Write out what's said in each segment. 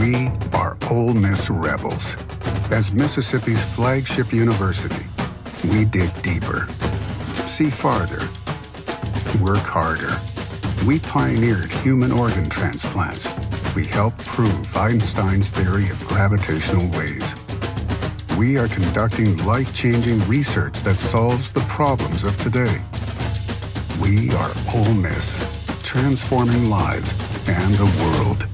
We are Ole Miss Rebels. As Mississippi's flagship university, we dig deeper, see farther, work harder. We pioneered human organ transplants. We helped prove Einstein's theory of gravitational waves. We are conducting life-changing research that solves the problems of today. We are Ole Miss, transforming lives and the world.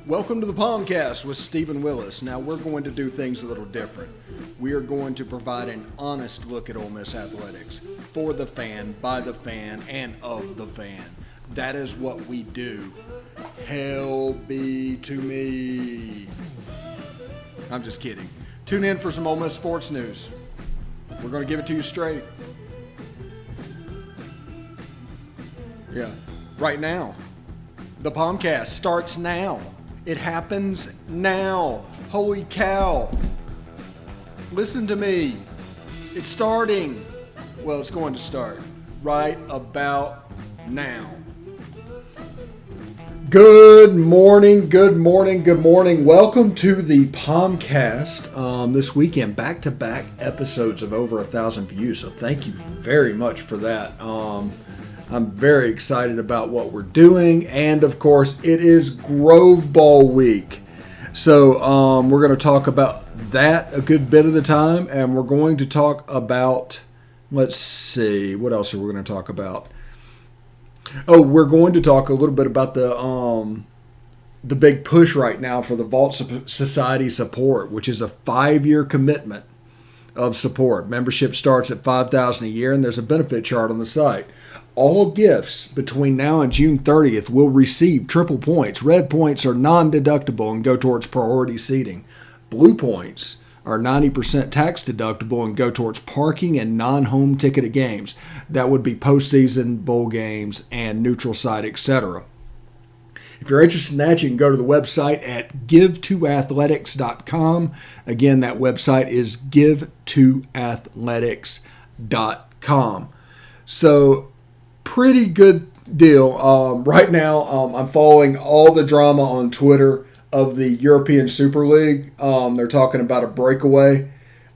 Welcome to the POMcast with Stephen Willis. Now we're going to do things a little different. We are going to provide an honest look at Ole Miss athletics for the fan, by the fan, and of the fan. That is what we do. Hell be to me. I'm just kidding. Tune in for some Ole Miss sports news. We're going to give it to you straight. Yeah, right now. The POMcast starts now. It happens now. Holy cow. Listen to me. It's starting. Well, it's going to start right about now. Good morning, good morning, good morning. Welcome to the POMcast. This weekend, back-to-back episodes of over 1,000 views. So thank you very much for that. I'm very excited about what we're doing, and of course, it is Grove Ball week. So we're going to talk about that a good bit of the time, and we're going to talk about, let's see, what else are we going to talk about? Oh, we're going to talk a little bit about the big push right now for the Vault Society support, which is a 5-year commitment of support. Membership starts at $5,000 a year, and there's a benefit chart on the site. All gifts between now and June 30th will receive triple points. Red points are non-deductible and go towards priority seating. Blue points are 90% tax deductible and go towards parking and non-home ticketed games. That would be postseason, bowl games, and neutral site, etc. If you're interested in that, you can go to the website at give2athletics.com. Again, that website is give2athletics.com. So, pretty good deal. Right now, I'm following all the drama on Twitter of the European Super League. They're talking about a breakaway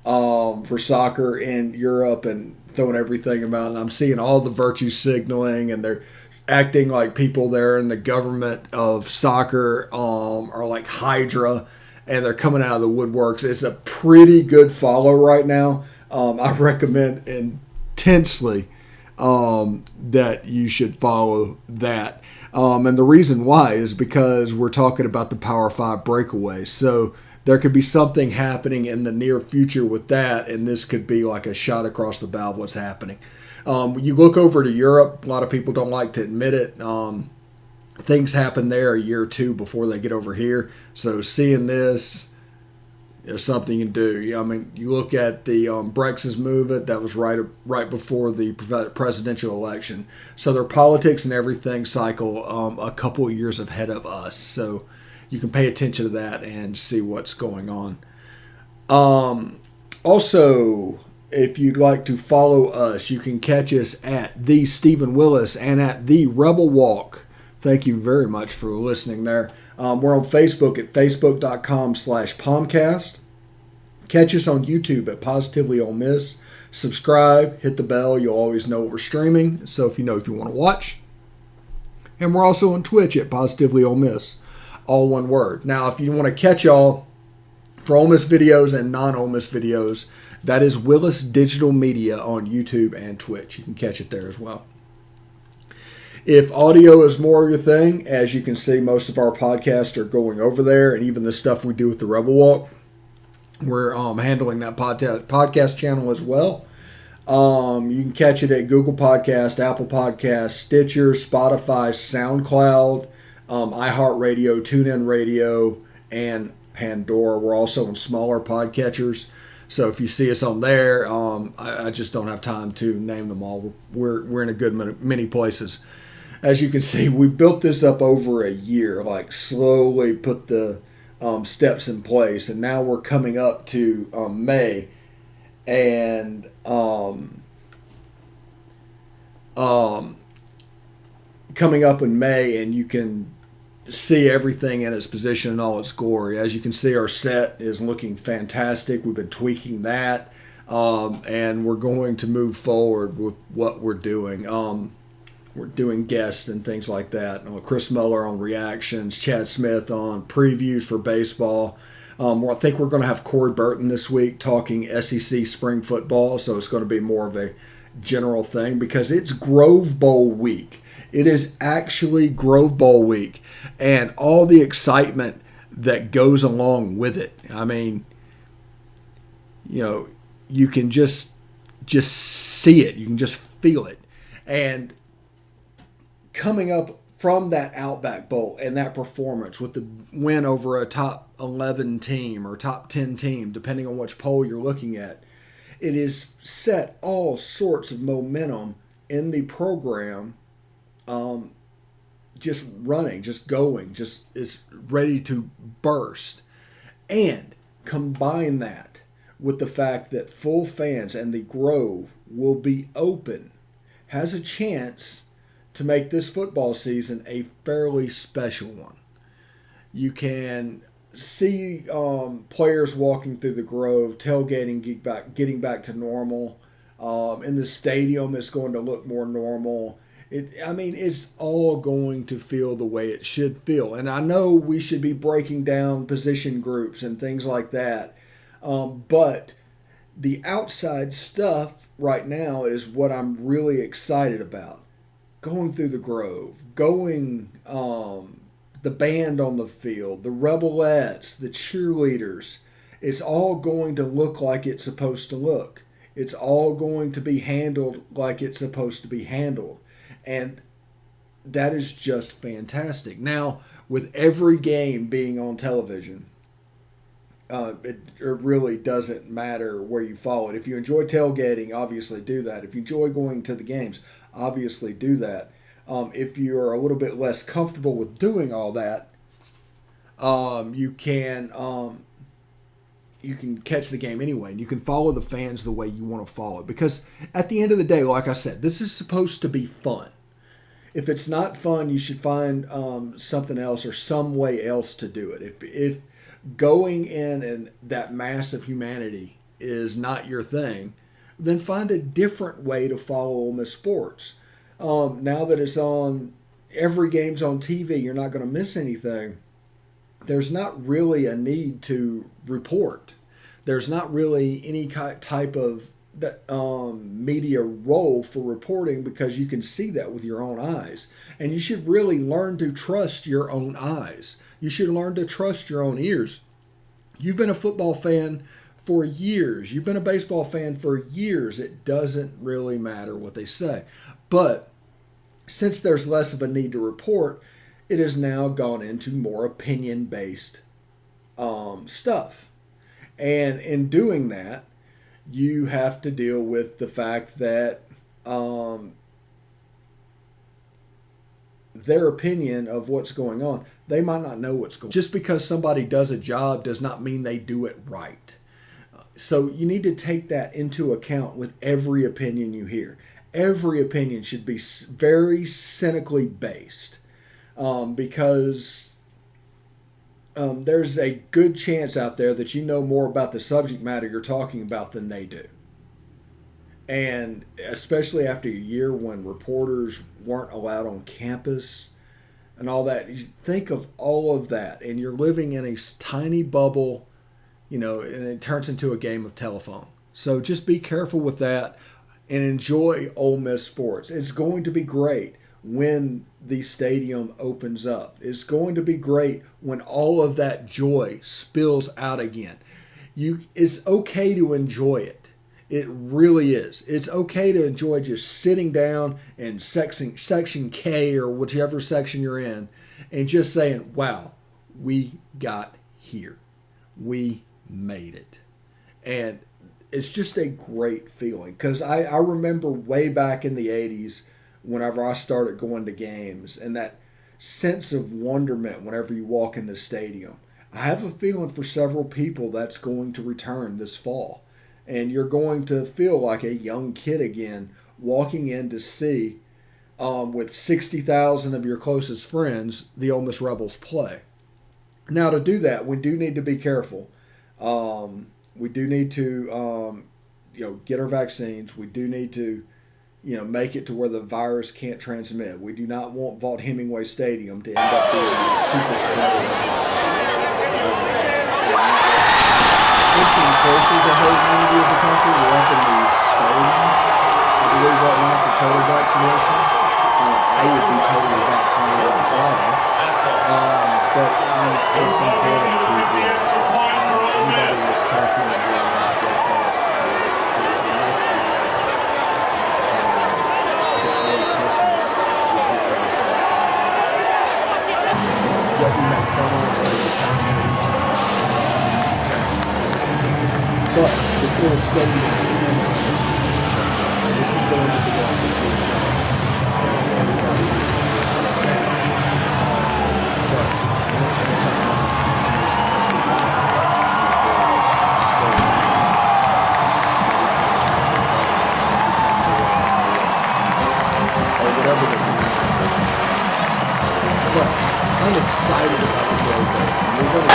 for soccer in Europe and throwing everything about it. And I'm seeing all the virtue signaling, and they're acting like people there in the government of soccer are like Hydra, and they're coming out of the woodworks. It's a pretty good follow right now. I recommend intensely that you should follow that. And the reason why is because we're talking about the Power 5 breakaways. So there could be something happening in the near future with that, and this could be like a shot across the bow of what's happening. You look over to Europe, a lot of people don't like to admit it. Things happen there a year or two before they get over here. So seeing this, there's something you can do. I mean, you look at the Brexit movement, that was right before the presidential election. So their politics and everything cycle a couple of years ahead of us. So you can pay attention to that and see what's going on. Also, if you'd like to follow us, you can catch us at The Stephen Willis and at The Rebel Walk. Thank you very much for listening there. We're on Facebook at facebook.com/POMcast. Catch us on YouTube at Positively Ole Miss. Subscribe, hit the bell. You'll always know what we're streaming. So if you want to watch. And we're also on Twitch at Positively Ole Miss. All one word. Now, if you want to catch all for Ole Miss videos and non-Ole Miss videos, that is Willis Digital Media on YouTube and Twitch. You can catch it there as well. If audio is more your thing, as you can see, most of our podcasts are going over there, and even the stuff we do with the Rebel Walk, we're handling that podcast channel as well. You can catch it at Google Podcast, Apple Podcast, Stitcher, Spotify, SoundCloud, iHeartRadio, TuneIn Radio, and Pandora. We're also on smaller podcatchers. So if you see us on there, I just don't have time to name them all. We're in a good many places. As you can see, we built this up over a year, like slowly put the steps in place. And now we're coming up to May. and coming up in May, and you can see everything in its position and all its glory. As you can see, our set is looking fantastic. We've been tweaking that, and we're going to move forward with what we're doing. We're doing guests and things like that. Chris Muller on reactions, Chad Smith on previews for baseball. I think we're going to have Corey Burton this week talking SEC spring football, so it's going to be more of a general thing because it's Grove Bowl week. It is actually Grove Bowl week, and all the excitement that goes along with it. I mean, you can just see it. You can just feel it. And coming up from that Outback Bowl and that performance with the win over a top 11 team or top 10 team, depending on which poll you're looking at, it has set all sorts of momentum in the program, just running, just going, just is ready to burst. And combine that with the fact that full fans and the Grove will be open, has a chance to make this football season a fairly special one. You can see players walking through the Grove, tailgating, getting back to normal. In the stadium, it's going to look more normal. It's all going to feel the way it should feel. And I know we should be breaking down position groups and things like that. But the outside stuff right now is what I'm really excited about. Going through the Grove, going the band on the field, the Rebelettes, the cheerleaders. It's all going to look like it's supposed to look. It's all going to be handled like it's supposed to be handled. And that is just fantastic. Now, with every game being on television, it really doesn't matter where you follow it. If you enjoy tailgating, obviously do that. If you enjoy going to the games, obviously do that. If you're a little bit less comfortable with doing all that, you can catch the game anyway, and you can follow the fans the way you want to follow it. Because at the end of the day, like I said, this is supposed to be fun. If it's not fun, you should find something else or some way else to do it. If going in and that mass of humanity is not your thing, then find a different way to follow Ole Miss sports. Now that it's on, every game's on TV, you're not going to miss anything. There's not really a need to report. There's not really any type of media role for reporting because you can see that with your own eyes. And you should really learn to trust your own eyes. You should learn to trust your own ears. You've been a football fan for years. You've been a baseball fan for years. It doesn't really matter what they say. But since there's less of a need to report, it has now gone into more opinion-based stuff. And in doing that, you have to deal with the fact that their opinion of what's going on, they might not know what's going on. Just because somebody does a job does not mean they do it right. So you need to take that into account with every opinion you hear. Every opinion should be very cynically based because there's a good chance out there that you know more about the subject matter you're talking about than they do. And especially after a year when reporters weren't allowed on campus and all that, you think of all of that, and you're living in a tiny bubble, and it turns into a game of telephone. So just be careful with that and enjoy Ole Miss sports. It's going to be great when the stadium opens up. It's going to be great when all of that joy spills out again. It's okay to enjoy it. It really is. It's okay to enjoy just sitting down in section K or whichever section you're in and just saying, wow, we got here. We made it. And it's just a great feeling because I remember way back in the 80s whenever I started going to games and that sense of wonderment whenever you walk in the stadium. I have a feeling for several people that's going to return this fall. and you're going to feel like a young kid again walking in to see, with 60,000 of your closest friends, the Ole Miss Rebels play. Now, to do that, we do need to be careful. We do need to, get our vaccines. We do need to, make it to where the virus can't transmit. We do not want Vaught Hemingway Stadium to end up being a super spreader. Inching closer to herd immunity as a country, we're up in the thousands, I believe, right now for total vaccinations. I would be totally vaccinated on Friday. But it's important to anybody that's talking about their parents, there's a list of the early Christmas will be every single what we make fun of is the time as a child. But the full statement this is going to be on the full show. Everybody is whatever they're doing. But I'm excited about the Pro Bowl. We're going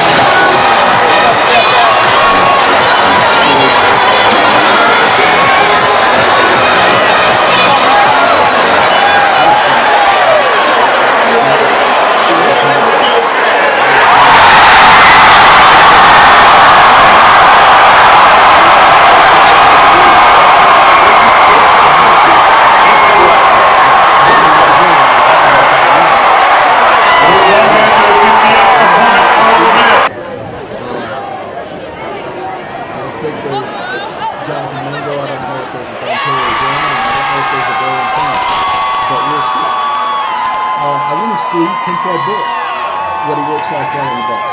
Kentrell Book, what he looks like running the ball.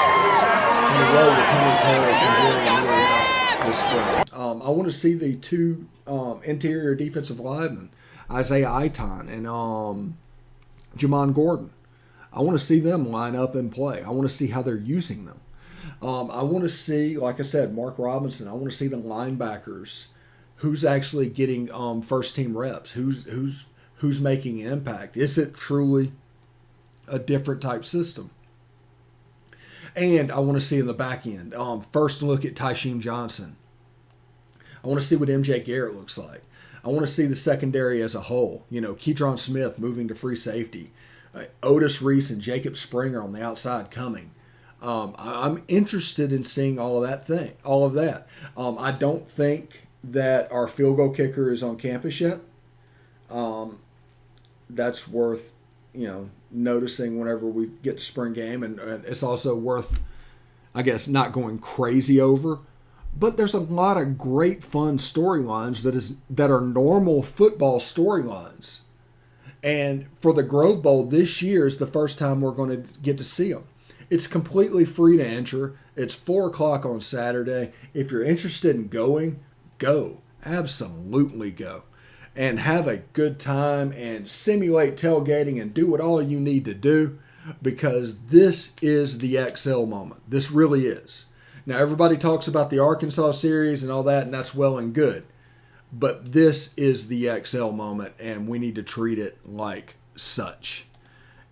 In a row with Henry Parrish and Jerry Amelia this spring. I want to see the two interior defensive linemen, Isaiah Aiton and Jamon Gordon. I want to see them line up and play. I want to see how they're using them. I want to see, like I said, Mark Robinson. I want to see the linebackers. Who's actually getting first team reps? Who's making an impact? Is it truly a different type system? And I want to see in the back end, first look at Tysheem Johnson. I want to see what MJ Garrett looks like. I want to see the secondary as a whole. Keydron Smith moving to free safety. Otis Reese and Jacob Springer on the outside coming. I'm interested in seeing all of that. I don't think that our field goal kicker is on campus yet. That's worth noticing whenever we get to spring game, and it's also worth, I guess, not going crazy over. But there's a lot of great fun storylines that are normal football storylines. And for the Grove Bowl this year is the first time we're going to get to see them. It's completely free to enter. It's 4 o'clock on Saturday. If you're interested in going, go. Absolutely go. And have a good time and simulate tailgating and do what all you need to do, because this is the XL moment. This really is. Now, everybody talks about the Arkansas series and all that, and that's well and good. But this is the XL moment, and we need to treat it like such.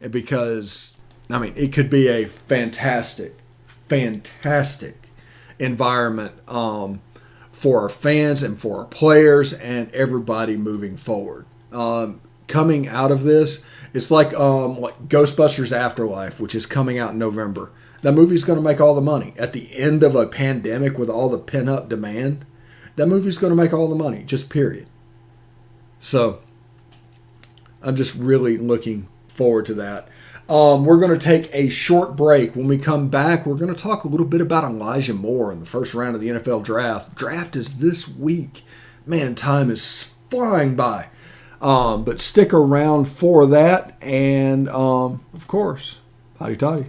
And because, it could be a fantastic, fantastic environment for our fans and for our players and everybody moving forward. Coming out of this, it's like Ghostbusters Afterlife, which is coming out in November. That movie's going to make all the money. At the end of a pandemic with all the pent-up demand, that movie's going to make all the money, just period. So I'm just really looking forward to that. We're going to take a short break. When we come back, we're going to talk a little bit about Elijah Moore in the first round of the NFL draft. Draft is this week. Man, time is flying by. But stick around for that. And, of course, howdy toddy.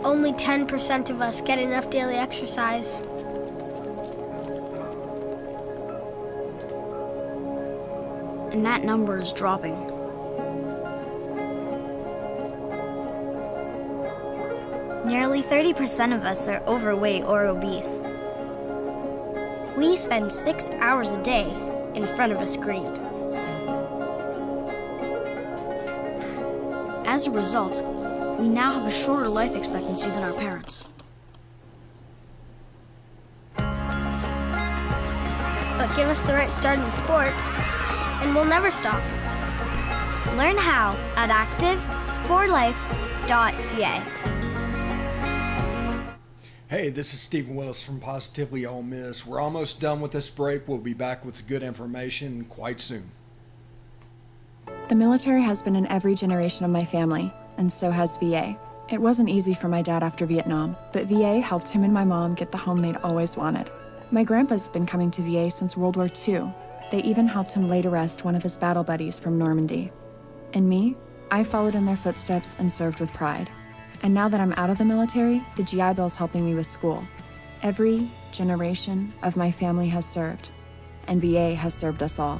Only 10% of us get enough daily exercise. And that number is dropping. Nearly 30% of us are overweight or obese. We spend 6 hours a day in front of a screen. As a result, we now have a shorter life expectancy than our parents. But give us the right start in sports, and we'll never stop. Learn how at active4life.ca. Hey, this is Stephen Willis from Positively Ole Miss. We're almost done with this break. We'll be back with good information quite soon. The military has been in every generation of my family, and so has VA. It wasn't easy for my dad after Vietnam, but VA helped him and my mom get the home they'd always wanted. My grandpa's been coming to VA since World War II. They even helped him lay to rest one of his battle buddies from Normandy. And me, I followed in their footsteps and served with pride. And now that I'm out of the military, the GI Bill's helping me with school. Every generation of my family has served, and VA has served us all.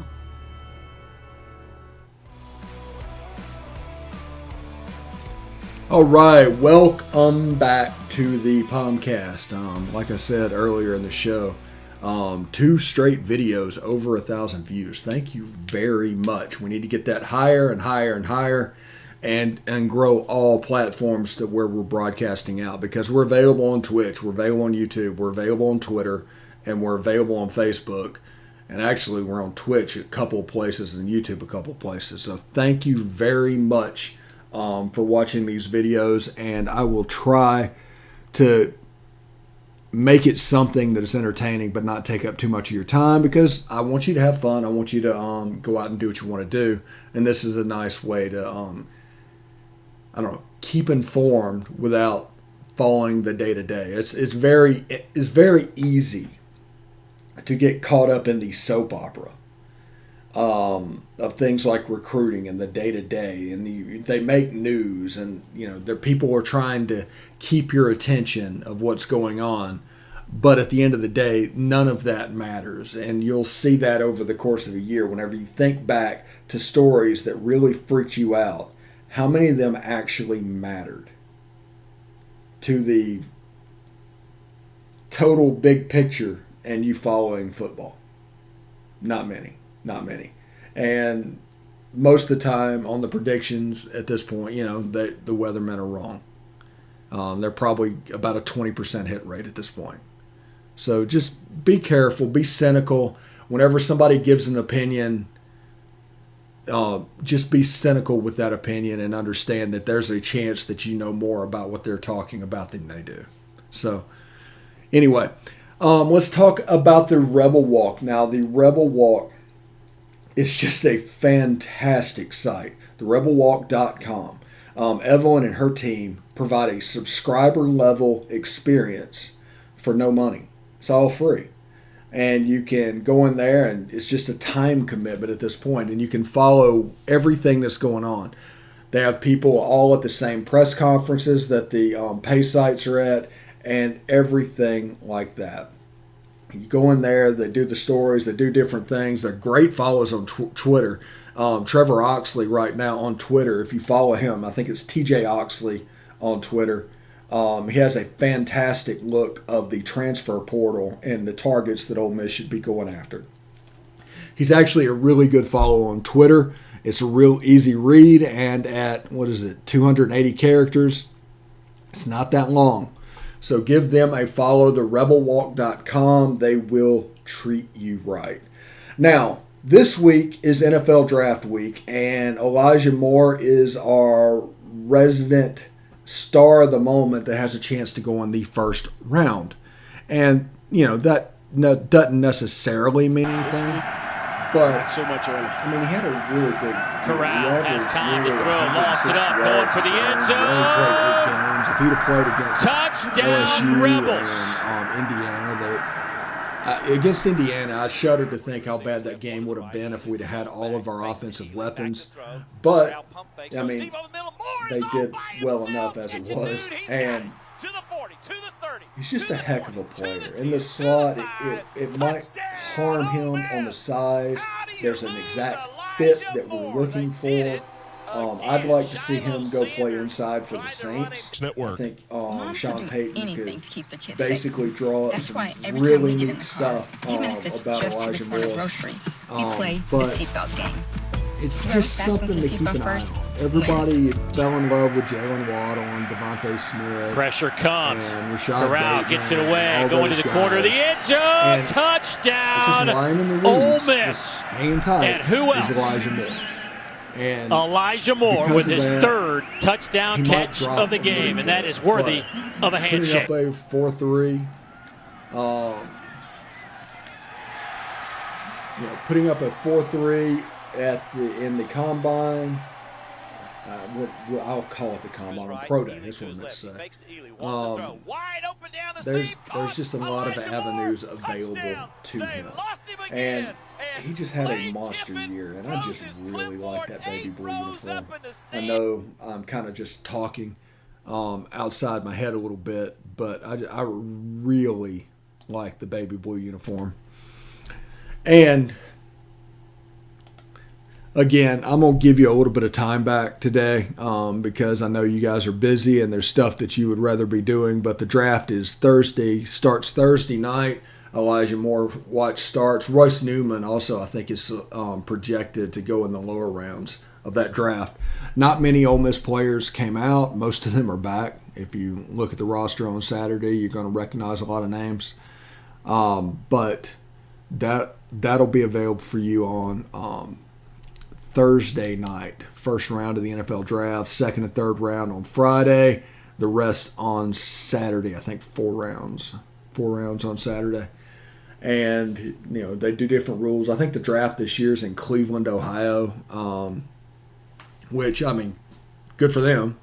All right, welcome back to the POMcast. Like I said earlier in the show, 2 straight videos, over 1,000 views. Thank you very much. We need to get that higher and higher and higher, and grow all platforms to where we're broadcasting out, because we're available on Twitch, we're available on YouTube, we're available on Twitter, and we're available on Facebook. And actually, we're on Twitch a couple of places and YouTube a couple of places. So thank you very much for watching these videos, and I will try to make it something that is entertaining but not take up too much of your time, because I want you to have fun. I want you to go out and do what you want to do, and this is a nice way to keep informed without following the day-to-day. It's very easy to get caught up in the soap opera of things like recruiting and the day-to-day, and they make news, and their people are trying to keep your attention of what's going on, but at the end of the day, none of that matters. And you'll see that over the course of a year, whenever you think back to stories that really freaked you out, how many of them actually mattered to the total big picture and you following football? Not many. And most of the time on the predictions at this point, the weathermen are wrong. They're probably about a 20% hit rate at this point. So just be careful, be cynical. Whenever somebody gives an opinion, just be cynical with that opinion and understand that there's a chance that you know more about what they're talking about than they do. So anyway, let's talk about the Rebel Walk. Now, the Rebel Walk is just a fantastic site, therebelwalk.com. Evelyn and her team provide a subscriber-level experience for no money. It's all free. And you can go in there, and it's just a time commitment at this point, and you can follow everything that's going on. They have people all at the same press conferences that the pay sites are at, and everything like that. You go in there, they do the stories, they do different things. They're great follows on Twitter. Trevor Oxley right now on Twitter, if you follow him, I think it's TJ Oxley on Twitter. He has a fantastic look of the transfer portal and the targets that Ole Miss should be going after. He's actually a really good follow on Twitter. It's a real easy read, and at, 280 characters, it's not that long. So give them a follow, therebelwalk.com. They will treat you right. Now, this week is NFL Draft Week, and Elijah Moore is our resident star of the moment that has a chance to go in the first round. And, that doesn't necessarily mean anything. But not so much early. I mean, he had a really good Corral has time to throw, lost it up, going for the end zone. Really played 8 games. If he'd have played against Touchdown, LSU Rebels. and Indiana, against Indiana, I shudder to think how bad that game would have been if we'd have had all of our offensive weapons. But, I mean, they did well enough as it was. And he's just a heck of a player. In the slot, it might harm him on the size. There's an exact fit that we're looking for. I'd like to see him go play inside for the Saints. I think Sean Payton could basically draw up some really neat stuff about Elijah Moore. But it's just something to keep an eye on. Everybody fell in love with Jalen Waddle and Devontae Smith. Pressure comes. And Rashad Corral Bateman, gets it away, going to the corner of the end zone. And Touchdown, it's just lying in the weeds, Ole Miss. Hanging tight. And who else? Is Elijah Moore. And Elijah Moore with his third touchdown catch of the game, and that is worthy of a handshake. Putting up a 4-3. Putting up a 4-3 in the combine. I'll call it the combine. Pro Day. That's what I meant to say. There's just a lot of avenues available to him, and he just had a monster year, and I just really like that baby blue uniform. I know I'm kind of just talking outside my head a little bit, but I really like the baby blue uniform. And again, I'm going to give you a little bit of time back today because I know you guys are busy and there's stuff that you would rather be doing, but the draft is Thursday, starts Thursday night. Elijah Moore watch starts. Royce Newman also, I think, is projected to go in the lower rounds of that draft. Not many Ole Miss players came out. Most of them are back. If you look at the roster on Saturday, you're going to recognize a lot of names. But that'll be available for you on Thursday night. First round of the NFL draft, second and third round on Friday, the rest on Saturday. I think 4 rounds on Saturday. And they do different rules. I think the draft this year is in Cleveland, Ohio, which, I mean, good for them.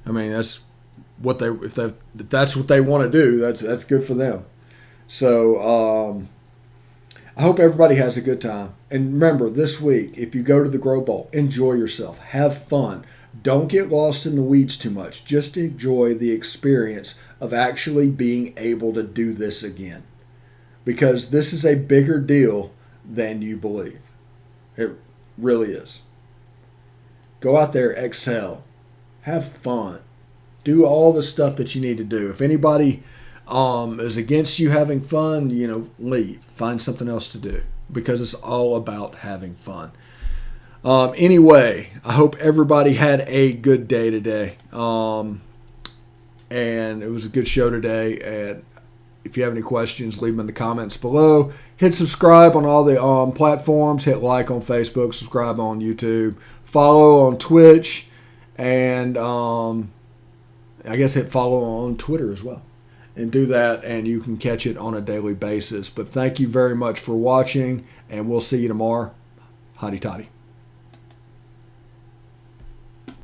I mean, that's what if that's what they want to do, that's good for them. So I hope everybody has a good time. And remember, this week, if you go to the Grow Bowl, enjoy yourself. Have fun. Don't get lost in the weeds too much. Just enjoy the experience of actually being able to do this again. Because this is a bigger deal than you believe. It really is. Go out there, excel. Have fun. Do all the stuff that you need to do. If anybody is against you having fun, leave. Find something else to do. Because it's all about having fun. Anyway, I hope everybody had a good day today. And it was a good show today. And if you have any questions, leave them in the comments below. Hit subscribe on all the platforms. Hit like on Facebook. Subscribe on YouTube. Follow on Twitch. And I guess hit follow on Twitter as well. And do that, and you can catch it on a daily basis. But thank you very much for watching, and we'll see you tomorrow. Hotty toddy.